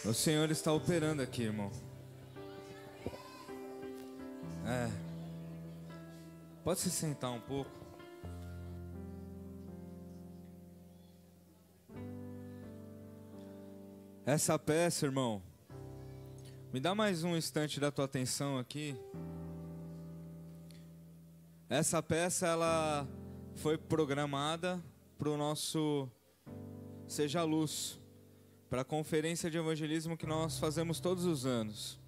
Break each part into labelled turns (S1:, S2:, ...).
S1: O Senhor está operando aqui, irmão. Pode se sentar um pouco. Essa peça, irmão, me dá mais um instante da tua atenção aqui. Essa peça, ela foi programada para o nosso Seja Luz, para a conferência de evangelismo que nós fazemos todos os anos.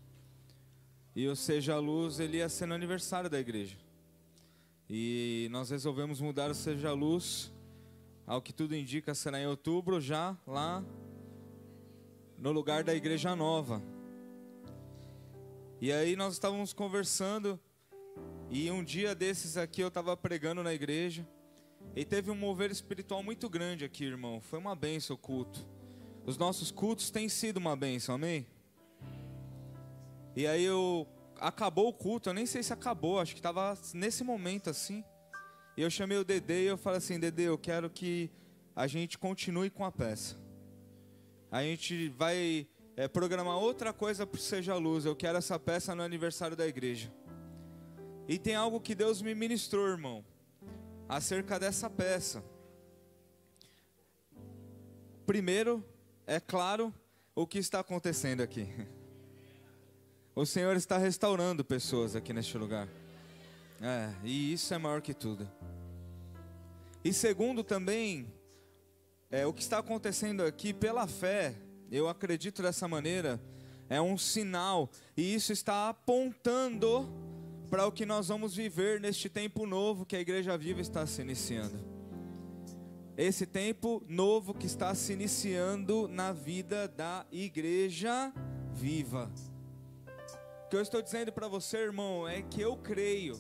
S1: E o Seja Luz, ele ia ser no aniversário da igreja. E nós resolvemos mudar o Seja Luz, ao que tudo indica será em outubro, já lá no lugar da igreja nova. E aí nós estávamos conversando, e um dia desses aqui eu estava pregando na igreja, e teve um mover espiritual muito grande aqui, irmão. Foi uma bênção o culto. Os nossos cultos têm sido uma bênção, amém? E aí acabou o culto, eu nem sei se acabou, acho que estava nesse momento assim. E eu chamei o Dedê e eu falei assim: Dedê, eu quero que a gente continue com a peça. A gente vai programar outra coisa para o Seja Luz. Eu quero essa peça no aniversário da igreja. E tem algo que Deus me ministrou, irmão, acerca dessa peça. Primeiro, é claro o que está acontecendo aqui. O Senhor está restaurando pessoas aqui neste lugar. E isso é maior que tudo. E segundo também, o que está acontecendo aqui pela fé, eu acredito dessa maneira, é um sinal. E isso está apontando para o que nós vamos viver neste tempo novo que a Igreja Viva está se iniciando. Esse tempo novo que está se iniciando na vida da Igreja Viva. O que eu estou dizendo para você, irmão, é que eu creio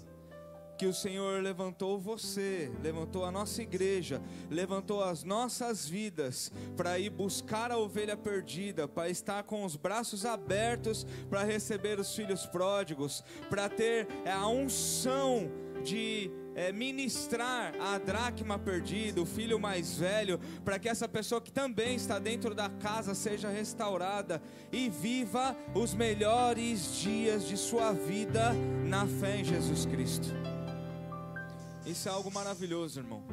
S1: que o Senhor levantou você, levantou a nossa igreja, levantou as nossas vidas para ir buscar a ovelha perdida, para estar com os braços abertos para receber os filhos pródigos, para ter a unção de ministrar a dracma perdida, o filho mais velho, para que essa pessoa que também está dentro da casa seja restaurada e viva os melhores dias de sua vida na fé em Jesus Cristo. Isso é algo maravilhoso, irmão.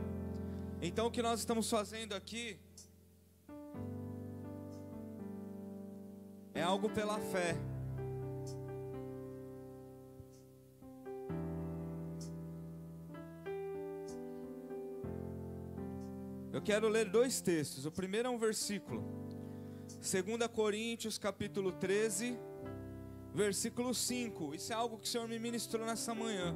S1: Então o que nós estamos fazendo aqui é algo pela fé. Eu quero ler dois textos. O primeiro é um versículo, 2 Coríntios capítulo 13, versículo 5. Isso é algo que o Senhor me ministrou nessa manhã.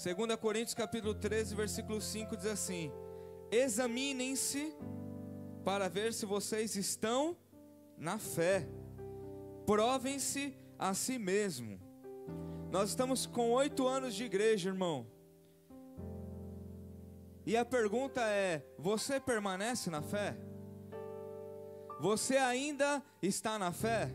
S1: 2 Coríntios capítulo 13, versículo 5 diz assim: examinem-se para ver se vocês estão na fé. Provem-se a si mesmo. Nós estamos com 8 anos de igreja, irmão. E a pergunta é: você permanece na fé? Você ainda está na fé?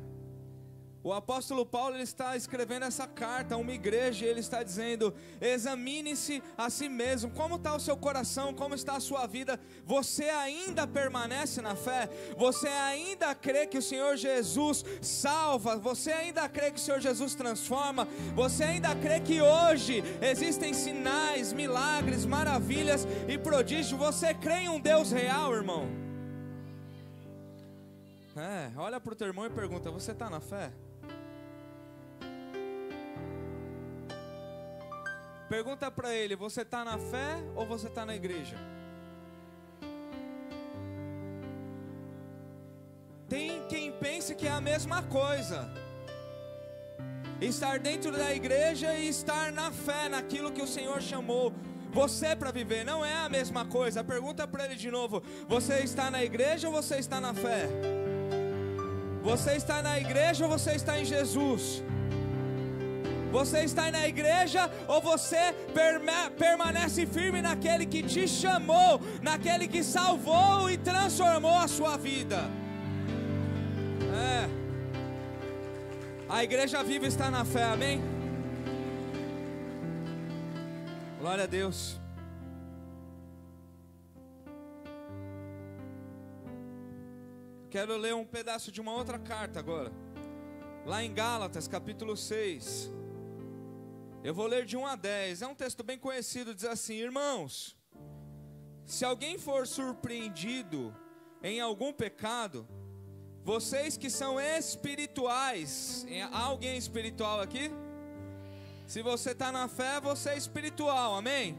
S1: O apóstolo Paulo, ele está escrevendo essa carta a uma igreja e ele está dizendo: examine-se a si mesmo. Como está o seu coração? Como está a sua vida? Você ainda permanece na fé? Você ainda crê que o Senhor Jesus salva? Você ainda crê que o Senhor Jesus transforma? Você ainda crê que hoje existem sinais, milagres, maravilhas e prodígios? Você crê em um Deus real, irmão? Olha para o teu irmão e pergunta: você está na fé? Pergunta para ele: você está na fé ou você está na igreja? Tem quem pense que é a mesma coisa, estar dentro da igreja e estar na fé, naquilo que o Senhor chamou você para viver. Não é a mesma coisa. Pergunta para ele de novo: você está na igreja ou você está na fé? Você está na igreja ou você está em Jesus? Você está na igreja ou você permanece firme naquele que te chamou, naquele que salvou e transformou a sua vida? A Igreja Viva está na fé, amém? Glória a Deus. Quero ler um pedaço de uma outra carta agora. Lá em Gálatas, capítulo 6. Eu vou ler de 1 a 10. É um texto bem conhecido, diz assim: irmãos, se alguém for surpreendido em algum pecado, vocês que são espirituais, há alguém espiritual aqui? Se você está na fé, você é espiritual, amém?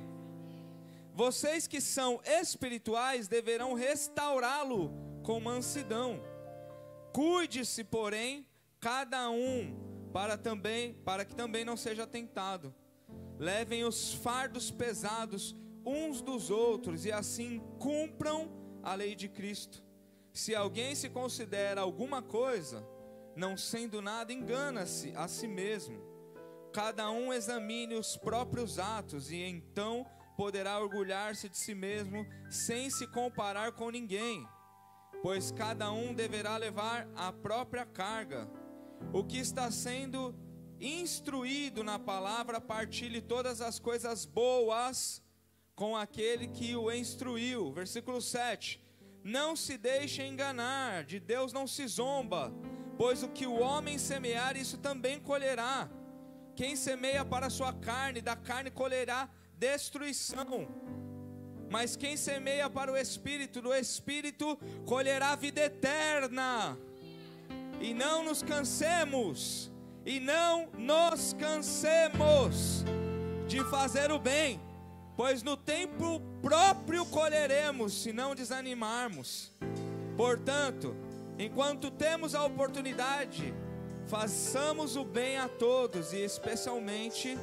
S1: Vocês que são espirituais deverão restaurá-lo com mansidão. Cuide-se, porém, cada um, para que também não seja tentado. Levem os fardos pesados uns dos outros e assim cumpram a lei de Cristo. Se alguém se considera alguma coisa, não sendo nada, engana-se a si mesmo. Cada um examine os próprios atos e então poderá orgulhar-se de si mesmo sem se comparar com ninguém, pois cada um deverá levar a própria carga. O que está sendo instruído na palavra, partilhe todas as coisas boas com aquele que o instruiu. Versículo 7. Não se deixe enganar, de Deus não se zomba, pois o que o homem semear, isso também colherá. Quem semeia para a sua carne, da carne colherá destruição. Mas quem semeia para o Espírito, do Espírito colherá vida eterna. E não nos cansemos de fazer o bem, pois no tempo próprio colheremos, se não desanimarmos. Portanto, enquanto temos a oportunidade, façamos o bem a todos, e especialmente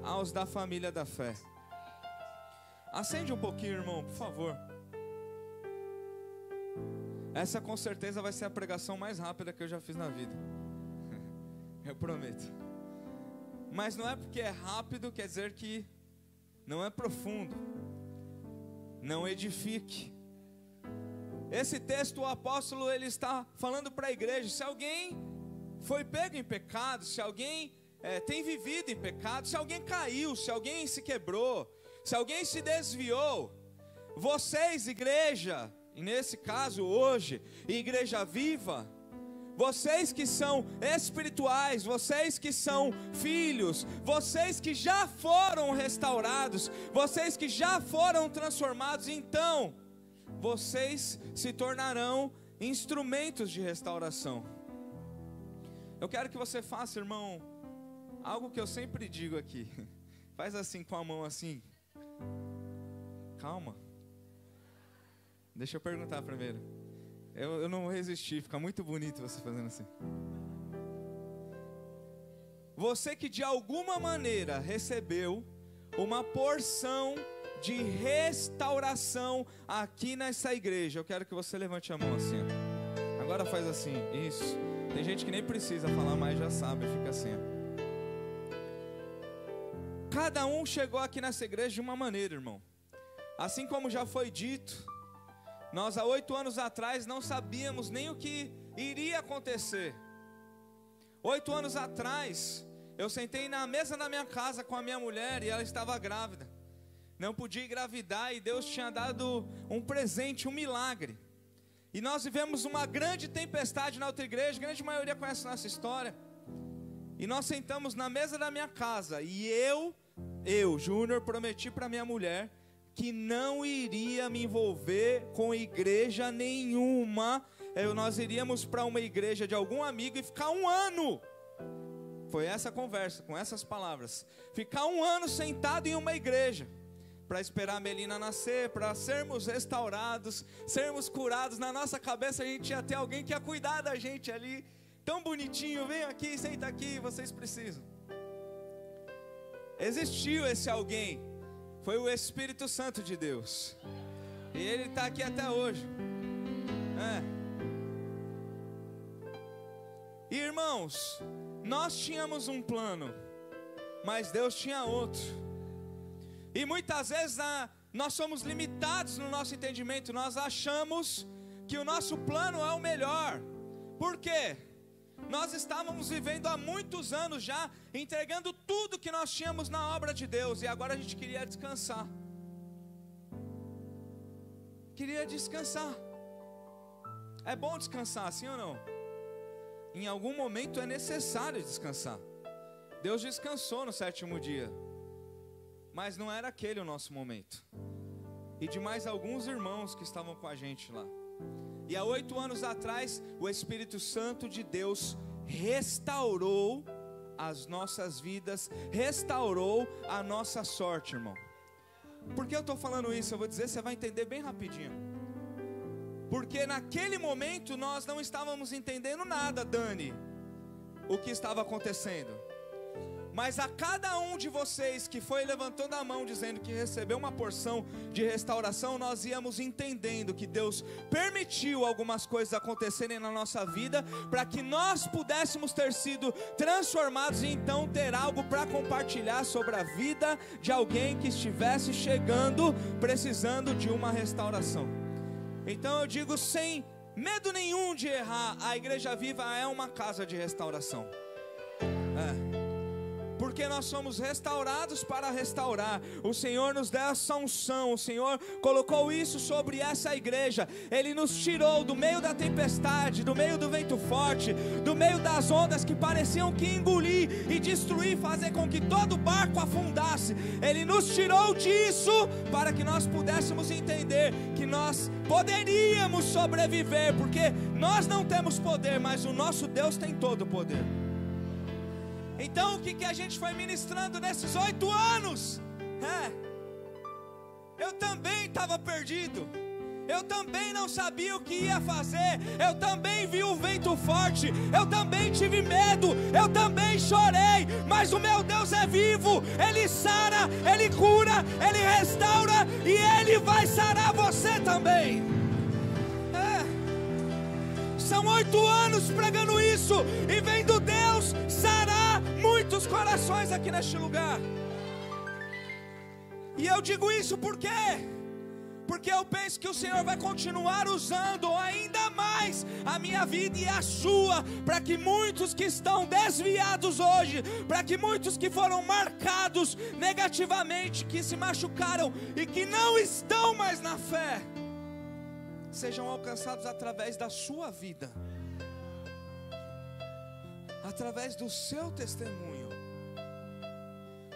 S1: aos da família da fé. Acende um pouquinho, irmão, por favor. Essa com certeza vai ser a pregação mais rápida que eu já fiz na vida. Eu prometo. Mas não é porque é rápido, quer dizer que não é profundo, não edifique. Esse texto, o apóstolo, ele está falando para a igreja: se alguém foi pego em pecado, se alguém tem vivido em pecado, se alguém caiu, se alguém se quebrou, se alguém se desviou, vocês, igreja, e nesse caso hoje, igreja viva, vocês que são espirituais, vocês que são filhos, vocês que já foram restaurados, vocês que já foram transformados, então vocês se tornarão instrumentos de restauração. Eu quero que você faça, irmão, algo que eu sempre digo aqui. Faz assim com a mão assim. Calma. Deixa eu perguntar primeiro. Eu não resisti, fica muito bonito você fazendo assim. Você que de alguma maneira recebeu uma porção de restauração aqui nessa igreja, eu quero que você levante a mão assim, ó. Agora faz assim, isso. Tem gente que nem precisa falar, mas já sabe, fica assim, ó. Cada um chegou aqui nessa igreja de uma maneira, irmão. Assim como já foi dito, nós há 8 anos atrás não sabíamos nem o que iria acontecer. 8 anos atrás, eu sentei na mesa da minha casa com a minha mulher e ela estava grávida. Não podia engravidar e Deus tinha dado um presente, um milagre. E nós vivemos uma grande tempestade na outra igreja, a grande maioria conhece a nossa história. E nós sentamos na mesa da minha casa e eu, Júnior, prometi para minha mulher que não iria me envolver com igreja nenhuma. Nós iríamos para uma igreja de algum amigo e ficar 1 ano. Foi essa conversa, com essas palavras. Ficar 1 ano sentado em uma igreja, para esperar a Melina nascer, para sermos restaurados, sermos curados. Na nossa cabeça a gente ia ter alguém que ia cuidar da gente ali, tão bonitinho, vem aqui, senta aqui, vocês precisam. Existiu esse alguém, foi o Espírito Santo de Deus, e ele está aqui até hoje. Irmãos, nós tínhamos um plano, mas Deus tinha outro. E muitas vezes nós somos limitados no nosso entendimento. Nós achamos que o nosso plano é o melhor. Por quê? Nós estávamos vivendo há muitos anos já, entregando tudo que nós tínhamos na obra de Deus, e agora a gente queria descansar. É bom descansar, sim ou não? Em algum momento é necessário descansar. Deus descansou no 7º dia, mas não era aquele o nosso momento. E de mais alguns irmãos que estavam com a gente lá. E há 8 anos atrás, o Espírito Santo de Deus restaurou as nossas vidas, restaurou a nossa sorte, irmão. Por que eu estou falando isso? Eu vou dizer, você vai entender bem rapidinho. Porque naquele momento nós não estávamos entendendo nada, Dani, o que estava acontecendo. Mas a cada um de vocês que foi levantando a mão dizendo que recebeu uma porção de restauração, nós íamos entendendo que Deus permitiu algumas coisas acontecerem na nossa vida para que nós pudéssemos ter sido transformados e então ter algo para compartilhar sobre a vida de alguém que estivesse chegando, precisando de uma restauração. Então eu digo sem medo nenhum de errar, a Igreja Viva é uma casa de restauração. Porque nós somos restaurados para restaurar. O Senhor nos deu essa unção, o Senhor colocou isso sobre essa igreja. Ele nos tirou do meio da tempestade, do meio do vento forte, do meio das ondas que pareciam que engolir e destruir, fazer com que todo barco afundasse. Ele nos tirou disso para que nós pudéssemos entender que nós poderíamos sobreviver, porque nós não temos poder, mas o nosso Deus tem todo o poder. Então o que a gente foi ministrando nesses 8 anos? Eu também estava perdido. Eu também não sabia o que ia fazer. Eu também vi o vento forte. Eu também tive medo. Eu também chorei. Mas o meu Deus é vivo. Ele sara, Ele cura, Ele restaura. E Ele vai sarar você também. São 8 anos pregando isso e vendo Deus sarar muitos corações aqui neste lugar. E eu digo isso por quê? Porque eu penso que o Senhor vai continuar usando ainda mais a minha vida e a sua, para que muitos que estão desviados hoje, para que muitos que foram marcados negativamente, que se machucaram e que não estão mais na fé, sejam alcançados através da sua vida, através do seu testemunho.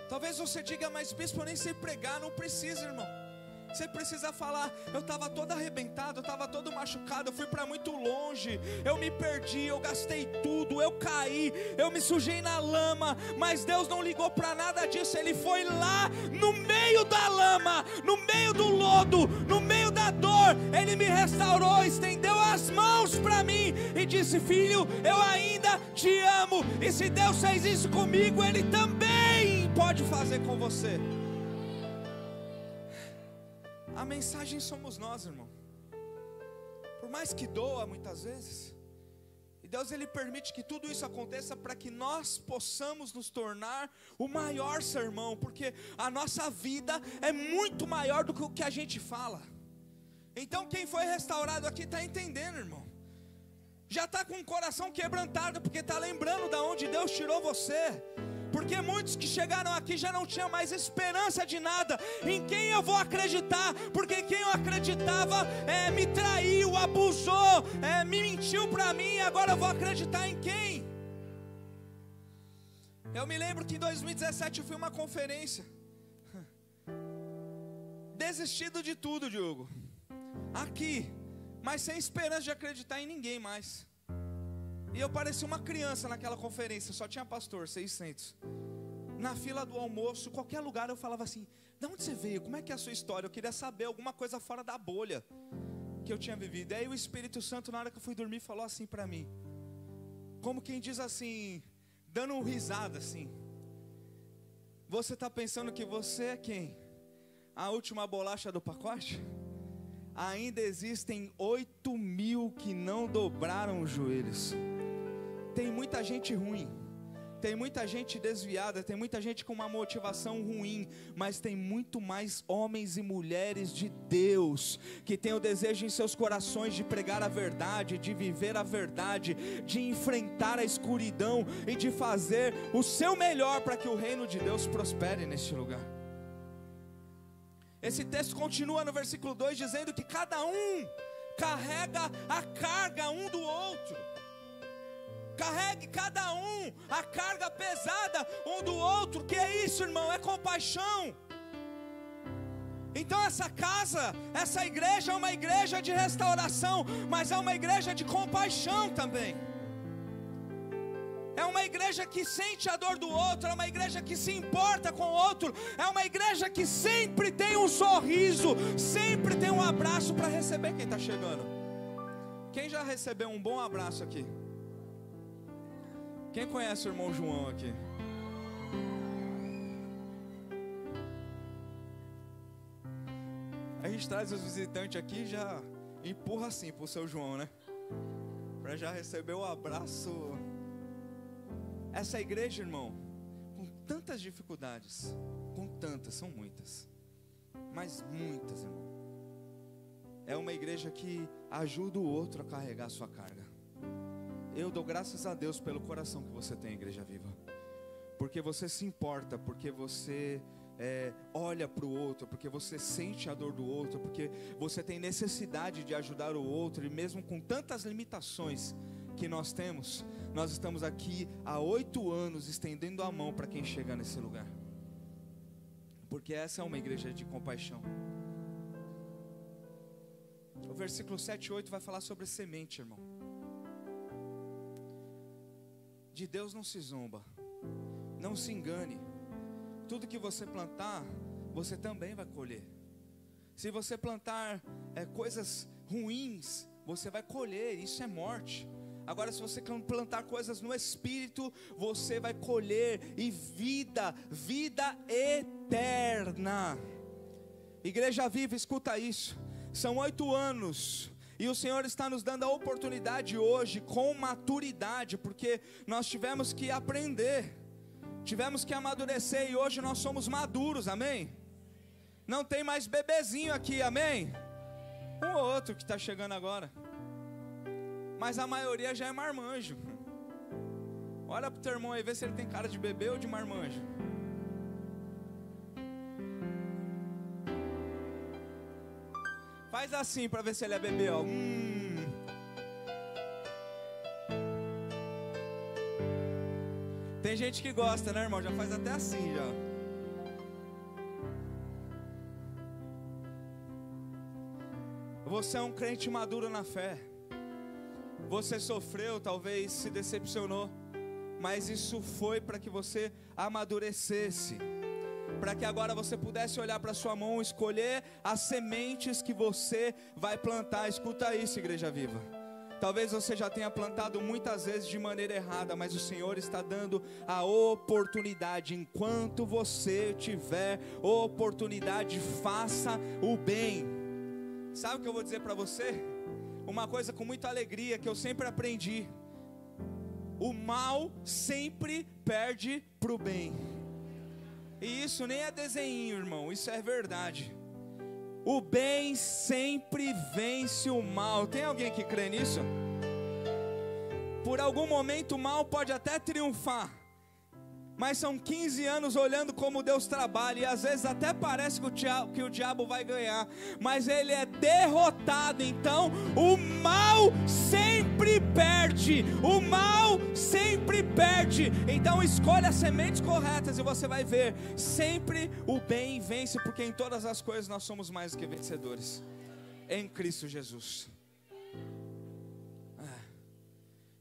S1: Talvez você diga, mas bispo, eu nem sei pregar. Não precisa, irmão. Você precisa falar, eu estava todo arrebentado, eu estava todo machucado, eu fui para muito longe, eu me perdi, eu gastei tudo, eu caí, eu me sujei na lama, mas Deus não ligou para nada disso. Ele foi lá no meio da lama, no meio do lodo, no meio da dor, Ele me restaurou, estendeu as mãos para mim e disse, filho, eu ainda te amo. E se Deus fez isso comigo, Ele também pode fazer com você. A mensagem somos nós, irmão. Por mais que doa muitas vezes, e Deus Ele permite que tudo isso aconteça para que nós possamos nos tornar o maior sermão, porque a nossa vida é muito maior do que o que a gente fala. Então quem foi restaurado aqui está entendendo, irmão. Já está com o coração quebrantado, porque está lembrando de onde Deus tirou você. Porque muitos que chegaram aqui já não tinham mais esperança de nada. Em quem eu vou acreditar? Porque quem eu acreditava me traiu, abusou, me mentiu para mim. Agora eu vou acreditar em quem? Eu me lembro que em 2017 eu fui a uma conferência. Desistido de tudo, Diogo. Aqui, mas sem esperança de acreditar em ninguém mais. E eu parecia uma criança naquela conferência, só tinha pastor, 600. Na fila do almoço, qualquer lugar eu falava assim, de onde você veio? Como é que é a sua história? Eu queria saber alguma coisa fora da bolha que eu tinha vivido. E aí o Espírito Santo, na hora que eu fui dormir, falou assim para mim, como quem diz assim, dando uma risada assim, você está pensando que você é quem? A última bolacha do pacote? Ainda existem 8.000 que não dobraram os joelhos. Tem muita gente ruim, tem muita gente desviada, tem muita gente com uma motivação ruim, mas tem muito mais homens e mulheres de Deus, que tem o desejo em seus corações de pregar a verdade, de viver a verdade, de enfrentar a escuridão e de fazer o seu melhor para que o reino de Deus prospere neste lugar. Esse texto continua no versículo 2 dizendo que cada um carrega a carga um do outro. Carregue cada um a carga pesada um do outro. Que é isso, irmão? É compaixão. Então essa casa, essa igreja é uma igreja de restauração, mas é uma igreja de compaixão também. É uma igreja que sente a dor do outro, é uma igreja que se importa com o outro, é uma igreja que sempre tem um sorriso, sempre tem um abraço para receber quem está chegando. Quem já recebeu um bom abraço aqui? Quem conhece o irmão João aqui? A gente traz os visitantes aqui e já empurra assim pro seu João, né? Para já receber o abraço. Essa igreja, irmão, com tantas dificuldades, com tantas, são muitas, mas muitas, irmão. É uma igreja que ajuda o outro a carregar a sua carga. Eu dou graças a Deus pelo coração que você tem, Igreja Viva, porque você se importa, porque você olha para o outro, porque você sente a dor do outro, porque você tem necessidade de ajudar o outro. E mesmo com tantas limitações que nós temos, nós estamos aqui há 8 anos estendendo a mão para quem chega nesse lugar, porque essa é uma igreja de compaixão. O versículo 7 e 8 vai falar sobre semente, irmão. De Deus não se zomba, não se engane. Tudo que você plantar, você também vai colher. Se você plantar coisas ruins, você vai colher, isso é morte. Agora, se você plantar coisas no Espírito, você vai colher e vida eterna. Igreja Viva, escuta isso. São 8 anos e o Senhor está nos dando a oportunidade hoje, com maturidade, porque nós tivemos que aprender, tivemos que amadurecer, e hoje nós somos maduros, amém? Não tem mais bebezinho aqui, amém? Um ou outro que está chegando agora, mas a maioria já é marmanjo. Olha para o teu irmão aí, vê se ele tem cara de bebê ou de marmanjo. Faz assim para ver se ele é bebê, ó. Tem gente que gosta, né, irmão? Já faz até assim, já. Você é um crente maduro na fé. Você sofreu, talvez se decepcionou, mas isso foi para que você amadurecesse, para que agora você pudesse olhar para sua mão, escolher as sementes que você vai plantar. Escuta isso, Igreja Viva. Talvez você já tenha plantado muitas vezes de maneira errada, mas o Senhor está dando a oportunidade. Enquanto você tiver oportunidade, faça o bem. Sabe o que eu vou dizer para você? Uma coisa com muita alegria que eu sempre aprendi: o mal sempre perde para o bem. E isso nem é desenho, irmão, isso é verdade. O bem sempre vence o mal. Tem alguém que crê nisso? Por algum momento o mal pode até triunfar, mas são 15 anos olhando como Deus trabalha, e às vezes até parece que o diabo vai ganhar, mas ele é derrotado. Então o mal sempre perde, o mal sempre perde. Então escolha as sementes corretas e você vai ver, sempre o bem vence, porque em todas as coisas nós somos mais do que vencedores em Cristo Jesus.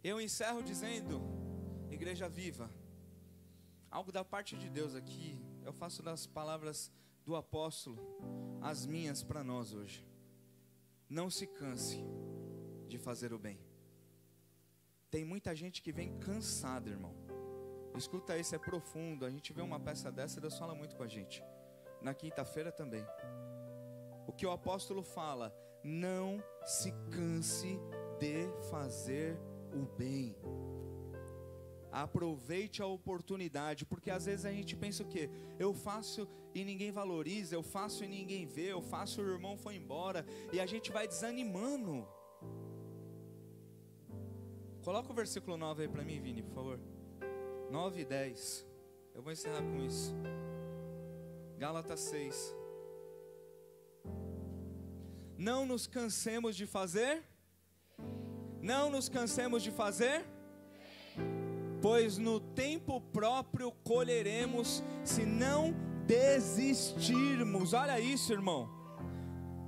S1: Eu encerro dizendo, Igreja Viva, algo da parte de Deus aqui. Eu faço das palavras do apóstolo as minhas para nós hoje. Não se canse de fazer o bem. Tem muita gente que vem cansada, irmão. Escuta isso, é profundo. A gente vê uma peça dessa, Deus fala muito com a gente. Na quinta-feira também. O que o apóstolo fala: não se canse de fazer o bem. Aproveite a oportunidade, porque às vezes a gente pensa o quê? Eu faço e ninguém valoriza, eu faço e ninguém vê, eu faço e o irmão foi embora, e a gente vai desanimando. Coloca o versículo 9 aí para mim, Vini, por favor. 9 e 10. Eu vou encerrar com isso. Gálatas 6. não nos cansemos de fazer. Não nos cansemos de fazer. Pois no tempo próprio colheremos, se não desistirmos. Olha isso, irmão.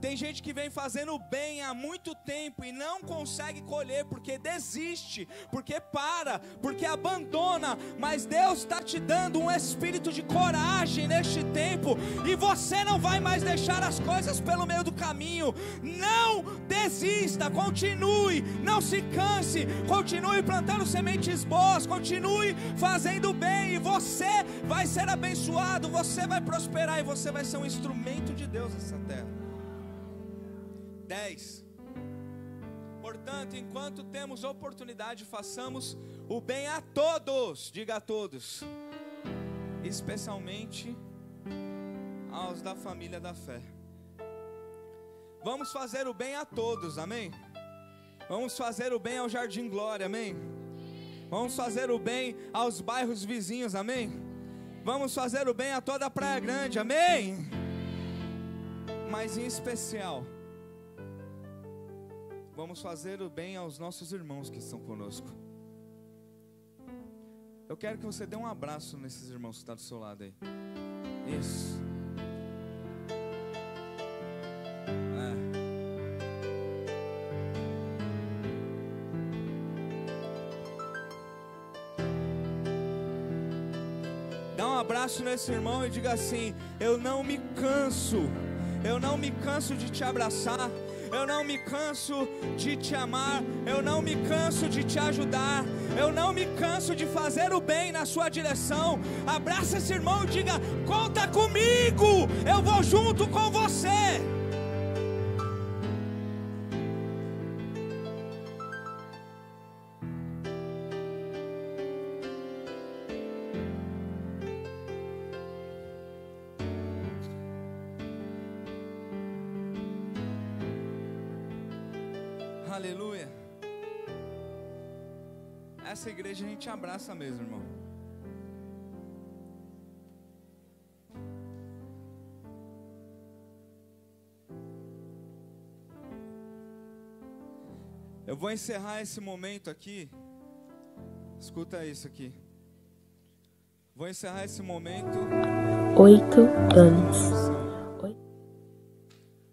S1: Tem gente que vem fazendo bem há muito tempo e não consegue colher, porque desiste, porque para, porque abandona. Mas Deus está te dando um espírito de coragem neste tempo, e você não vai mais deixar as coisas pelo meio do caminho. Não desista, continue, não se canse, continue plantando sementes boas, continue fazendo bem, e você vai ser abençoado, você vai prosperar, e você vai ser um instrumento de Deus nessa terra. 10. Portanto, enquanto temos oportunidade, façamos o bem a todos, diga a todos, especialmente aos da família da fé. Vamos fazer o bem a todos, amém? Vamos fazer o bem ao Jardim Glória, amém? Vamos fazer o bem aos bairros vizinhos, amém? Vamos fazer o bem a toda a Praia Grande, amém? Mas em especial, vamos fazer o bem aos nossos irmãos que estão conosco. Eu quero que você dê um abraço nesses irmãos que estão do seu lado aí. Isso. Dá um abraço nesse irmão e diga assim: eu não me canso de te abraçar. Eu não me canso de te amar, eu não me canso de te ajudar, eu não me canso de fazer o bem na sua direção. Abraça esse irmão e diga: conta comigo, eu vou junto com você. Aleluia. Essa igreja a gente abraça mesmo, irmão. Eu vou encerrar esse momento aqui. Escuta isso aqui. Vou encerrar esse momento.
S2: 8 anos.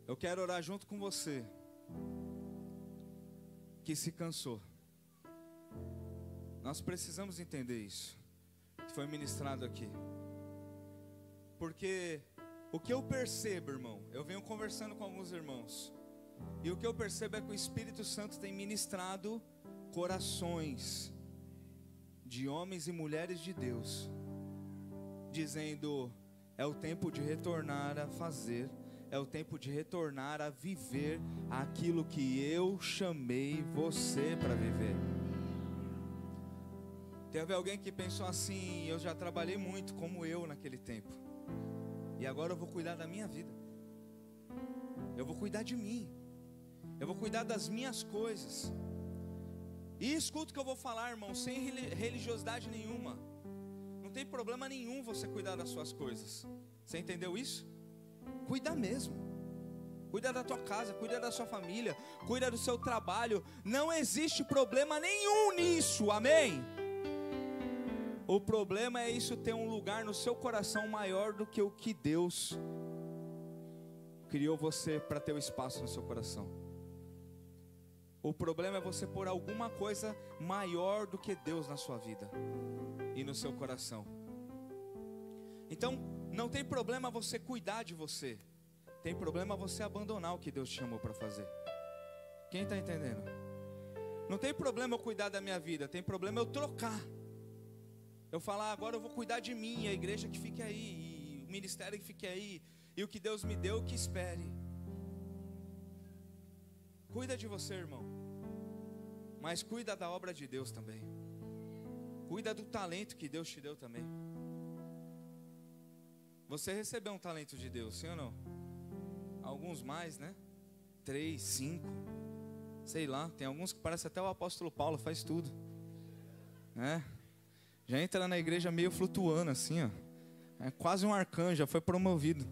S1: Eu quero orar junto com você que se cansou. Nós precisamos entender isso que foi ministrado aqui, porque o que eu percebo, irmão, eu venho conversando com alguns irmãos, e o que eu percebo é que o Espírito Santo tem ministrado corações de homens e mulheres de Deus, dizendo: é o tempo de retornar a fazer, é o tempo de retornar a viver aquilo que eu chamei você para viver. Teve alguém que pensou assim: eu já trabalhei muito como eu naquele tempo, e agora eu vou cuidar da minha vida, eu vou cuidar de mim, eu vou cuidar das minhas coisas. E escuta o que eu vou falar, irmão, sem religiosidade nenhuma. Não tem problema nenhum você cuidar das suas coisas. Você entendeu isso? Cuida mesmo. Cuida da tua casa, cuida da sua família, cuida do seu trabalho. Não existe problema nenhum nisso, amém? O problema é isso ter um lugar no seu coração maior do que o que Deus criou você para ter o espaço no seu coração. O problema é você pôr alguma coisa maior do que Deus na sua vida e no seu coração. Então, não tem problema você cuidar de você. Tem problema você abandonar o que Deus te chamou para fazer. Quem está entendendo? Não tem problema eu cuidar da minha vida. Tem problema eu trocar. Eu falar: agora eu vou cuidar de mim, a igreja que fique aí, e o ministério que fique aí, e o que Deus me deu que espere. Cuida de você, irmão, mas cuida da obra de Deus também. Cuida do talento que Deus te deu também. Você recebeu um talento de Deus, sim ou não? Alguns mais, né? 3, 5, sei lá. Tem alguns que parecem até o apóstolo Paulo, faz tudo, né? Já entra na igreja meio flutuando assim, ó. É quase um arcanjo, já foi promovido.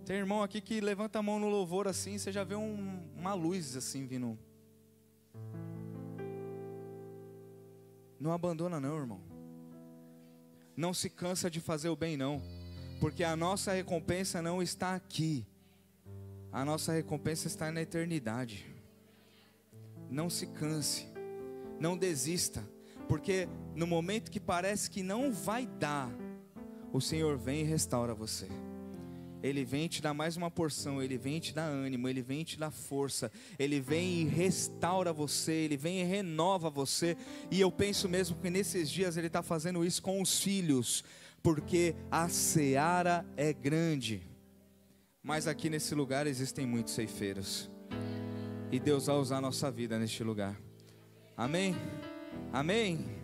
S1: Tem irmão aqui que levanta a mão no louvor assim, você já vê uma luz assim vindo. Não abandona não, irmão. Não se cansa de fazer o bem não, porque a nossa recompensa não está aqui. A nossa recompensa está na eternidade. Não se canse, não desista, porque no momento que parece que não vai dar, o Senhor vem e restaura você. Ele vem te dar mais uma porção, Ele vem te dar ânimo, Ele vem te dar força, Ele vem e restaura você, Ele vem e renova você. E eu penso mesmo que nesses dias Ele está fazendo isso com os filhos, porque a seara é grande, mas aqui nesse lugar existem muitos ceifeiros, e Deus vai usar a nossa vida neste lugar. Amém? Amém?